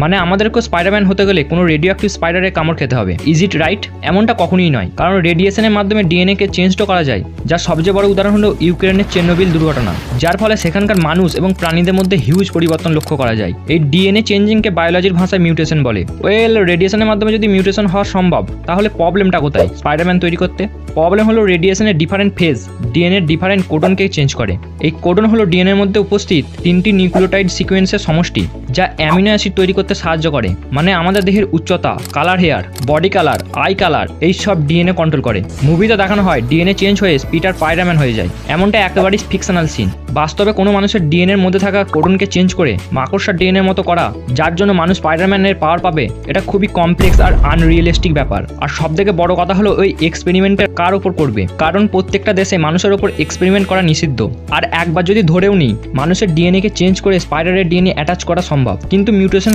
মানে আমাদেরকেও স্পাইডারম্যান হতে গেলে কোনো রেডিও অ্যাক্টিভ স্পাইডারের কামড় খেতে হবে। Is it right? এমনটা কখনোই নয়, কারণ রেডিয়েশনের মাধ্যমে ডিএনএ কে চেঞ্জও করা যায়, যার সবচেয়ে বড় উদাহরণ হলো ইউক্রেনের চেরনোবিল দুর্ঘটনা, যার ফলে সেখানকার মানুষ এবং প্রাণীদের মধ্যে হিউজ পরিবর্তন লক্ষ্য করা যায়। এই ডিএনএ চেঞ্জিংকে বায়োলজির ভাষায় মিউটেশন বলে। ওয়েল, রেডিয়েশনের মাধ্যমে যদি মিউটেশন হওয়া সম্ভব, তাহলে প্রবলেমটা কোথায় স্পাইডারম্যান তৈরি করতে? প্রবলেম হলো রেডিয়েশনের ডিফারেন্ট ফেজ ডিএনএ ডিফারেন্ট কোডনকে চেঞ্জ করে। এই কোডন হলো ডিএনএর মধ্যে উপস্থিত 3টি নিউক্লিওটাইড সিকোয়েন্সের সমষ্টি, যা অ্যামিনো অ্যাসিড তৈরি করতে সাহায্য করে। মানে আমাদের দেহের উচ্চতা, colour hair, body colour, eye colour, এই সব ডিএনএ কন্ট্রোল করে। মুভিতে দেখানো হয় ডিএনএ চেঞ্জ হয়ে পিটার স্পাইডারম্যান হয়ে যায়, এমনটা একেবারেই ফিকশনাল সিন। বাস্তবে কোনো মানুষের ডিএনএর মধ্যে থাকা কোডনকে চেঞ্জ করে মাকড়সার ডিএনএর মতো করা, যার জন্য মানুষ স্পাইডারম্যানের পাওয়ার পাবে, এটা খুবই কমপ্লেক্স আর আনরিয়েলিস্টিক ব্যাপার। আর সবথেকে বড় কথা হলো ওই এক্সপেরিমেন্টের কার উপর করবে, কারণ প্রত্যেকটা দেশে মানুষের উপর এক্সপেরিমেন্ট করা নিষিদ্ধ। আর একবার যদি ধরেও নিই মানুষের ডিএনএ কে চেঞ্জ করে স্পাইডারের ডিএনএ অ্যাটাচ করা সম্ভব, কিন্তু মিউটেশন